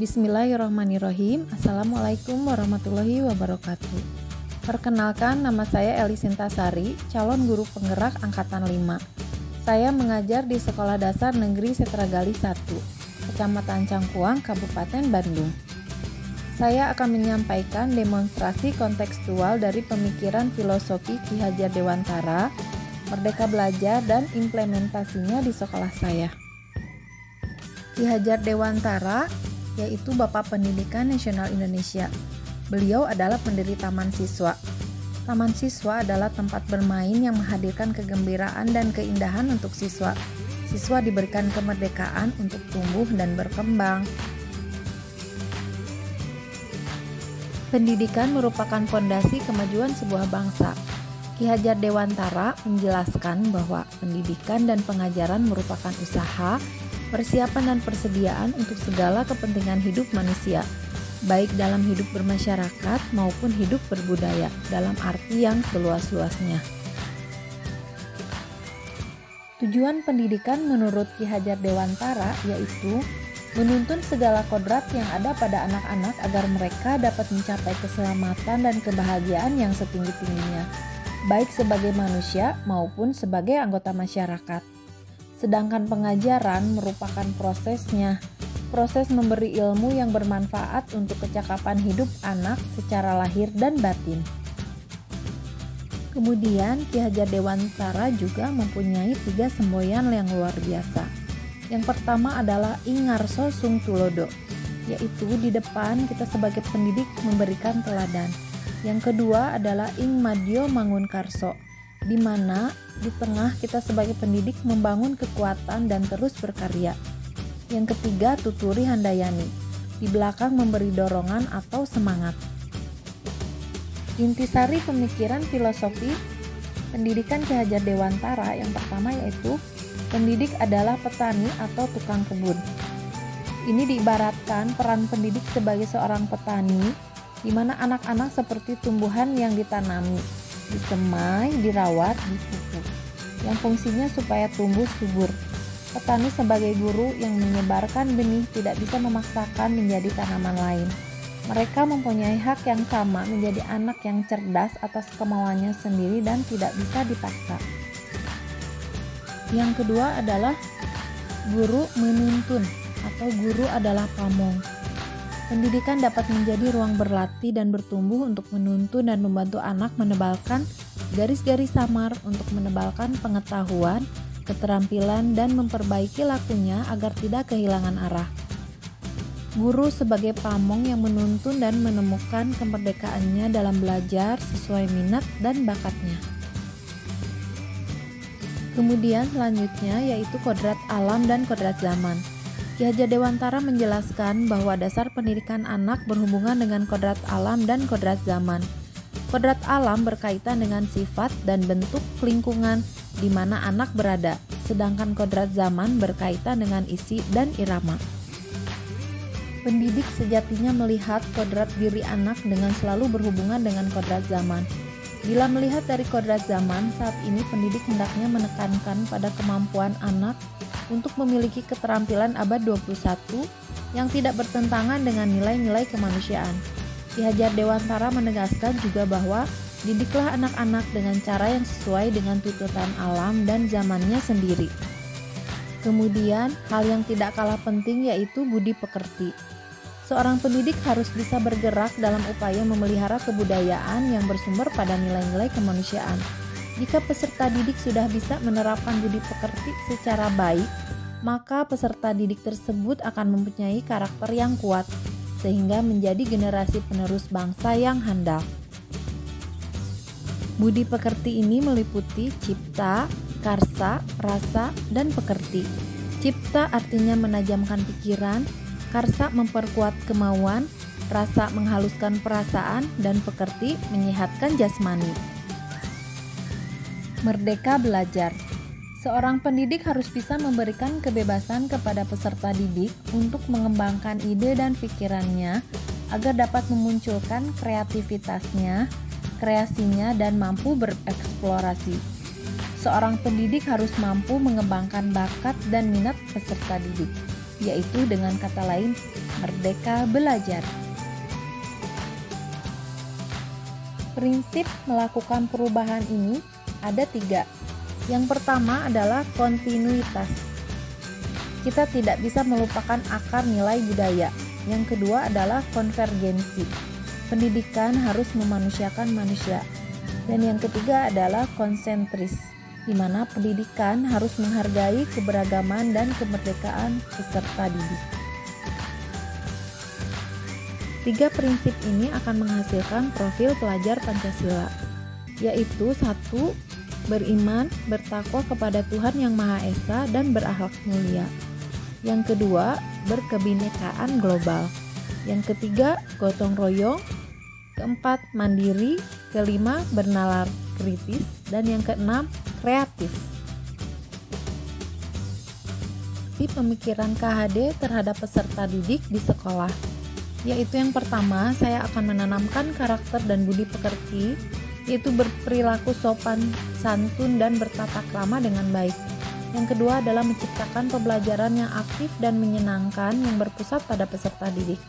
Bismillahirrahmanirrahim. Assalamualaikum warahmatullahi wabarakatuh. Perkenalkan, nama saya Eli Sintasari, calon guru penggerak Angkatan 5. Saya mengajar di Sekolah Dasar Negeri Setragali 1, Kecamatan Cangkuang, Kabupaten Bandung. Saya akan menyampaikan demonstrasi kontekstual dari pemikiran filosofi Ki Hajar Dewantara, Merdeka Belajar, dan implementasinya di sekolah saya. Ki Hajar Dewantara yaitu Bapak Pendidikan Nasional Indonesia. Beliau adalah pendiri Taman Siswa. Taman Siswa adalah tempat bermain yang menghadirkan kegembiraan dan keindahan untuk siswa. Siswa diberikan kemerdekaan untuk tumbuh dan berkembang. Pendidikan merupakan fondasi kemajuan sebuah bangsa. Ki Hajar Dewantara menjelaskan bahwa pendidikan dan pengajaran merupakan usaha, persiapan dan persediaan untuk segala kepentingan hidup manusia, baik dalam hidup bermasyarakat maupun hidup berbudaya, dalam arti yang seluas-luasnya. Tujuan pendidikan menurut Ki Hajar Dewantara yaitu menuntun segala kodrat yang ada pada anak-anak agar mereka dapat mencapai keselamatan dan kebahagiaan yang setinggi-tingginya, baik sebagai manusia maupun sebagai anggota masyarakat. Sedangkan pengajaran merupakan prosesnya, proses memberi ilmu yang bermanfaat untuk kecakapan hidup anak secara lahir dan batin. Kemudian Ki Hajar Dewantara juga mempunyai 3 semboyan yang luar biasa. Yang pertama adalah Ing Ngarso Sung Tulodo, yaitu di depan kita sebagai pendidik memberikan teladan. Yang kedua adalah Ing Madyo Mangun Karso, di mana di tengah kita sebagai pendidik membangun kekuatan dan terus berkarya. Yang ketiga Tuturi Handayani, di belakang memberi dorongan atau semangat. Intisari pemikiran filosofi pendidikan Ki Hajar Dewantara yang pertama yaitu pendidik adalah petani atau tukang kebun. Ini diibaratkan peran pendidik sebagai seorang petani, di mana anak-anak seperti tumbuhan yang ditanami, disemai, dirawat, dipupuk, yang fungsinya supaya tumbuh subur. Petani sebagai guru yang menyebarkan benih tidak bisa memaksakan menjadi tanaman lain. Mereka mempunyai hak yang sama menjadi anak yang cerdas atas kemauannya sendiri dan tidak bisa dipaksa. Yang kedua adalah guru menuntun atau guru adalah pamong. Pendidikan dapat menjadi ruang berlatih dan bertumbuh untuk menuntun dan membantu anak menebalkan garis-garis samar untuk menebalkan pengetahuan, keterampilan, dan memperbaiki lakunya agar tidak kehilangan arah. Guru sebagai pamong yang menuntun dan menemukan kemerdekaannya dalam belajar sesuai minat dan bakatnya. Kemudian selanjutnya yaitu kodrat alam dan kodrat zaman. Ki Hajar Dewantara menjelaskan bahwa dasar pendidikan anak berhubungan dengan kodrat alam dan kodrat zaman. Kodrat alam berkaitan dengan sifat dan bentuk lingkungan di mana anak berada, sedangkan kodrat zaman berkaitan dengan isi dan irama. Pendidik sejatinya melihat kodrat diri anak dengan selalu berhubungan dengan kodrat zaman. Bila melihat dari kodrat zaman, saat ini pendidik hendaknya menekankan pada kemampuan anak untuk memiliki keterampilan abad 21 yang tidak bertentangan dengan nilai-nilai kemanusiaan. Ki Hajar Dewantara menegaskan juga bahwa didiklah anak-anak dengan cara yang sesuai dengan tuntutan alam dan zamannya sendiri. Kemudian, hal yang tidak kalah penting yaitu budi pekerti. Seorang pendidik harus bisa bergerak dalam upaya memelihara kebudayaan yang bersumber pada nilai-nilai kemanusiaan. Jika peserta didik sudah bisa menerapkan budi pekerti secara baik, maka peserta didik tersebut akan mempunyai karakter yang kuat, sehingga menjadi generasi penerus bangsa yang handal. Budi pekerti ini meliputi cipta, karsa, rasa, dan pekerti. Cipta artinya menajamkan pikiran, karsa memperkuat kemauan, rasa menghaluskan perasaan, dan pekerti menyehatkan jasmani. Merdeka belajar. Seorang pendidik harus bisa memberikan kebebasan kepada peserta didik untuk mengembangkan ide dan pikirannya agar dapat memunculkan kreativitasnya, kreasinya, dan mampu bereksplorasi. Seorang pendidik harus mampu mengembangkan bakat dan minat peserta didik. yaitu dengan kata lain merdeka belajar. Prinsip melakukan perubahan ini ada 3. Yang pertama adalah kontinuitas. Kita tidak bisa melupakan akar nilai budaya. Yang kedua adalah konvergensi. Pendidikan harus memanusiakan manusia. Dan yang ketiga adalah konsentris, di mana pendidikan harus menghargai keberagaman dan kemerdekaan peserta didik. 3 prinsip ini akan menghasilkan profil pelajar Pancasila, yaitu 1. Beriman, bertakwa kepada Tuhan Yang Maha Esa dan berakhlak mulia. Yang kedua, berkebinekaan global. Yang ketiga, gotong royong. Keempat, mandiri. Kelima, bernalar kritis. Dan yang keenam, kreatif. Pemikiran KHD terhadap peserta didik di sekolah, yaitu yang pertama, saya akan menanamkan karakter dan budi pekerti, yaitu berperilaku sopan, santun, dan bertata krama dengan baik. Yang kedua adalah menciptakan pembelajaran yang aktif dan menyenangkan yang berpusat pada peserta didik.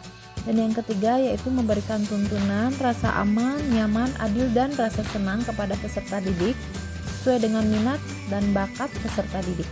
Dan yang ketiga yaitu memberikan tuntunan, rasa aman, nyaman, adil, dan rasa senang kepada peserta didik sesuai dengan minat dan bakat peserta didik.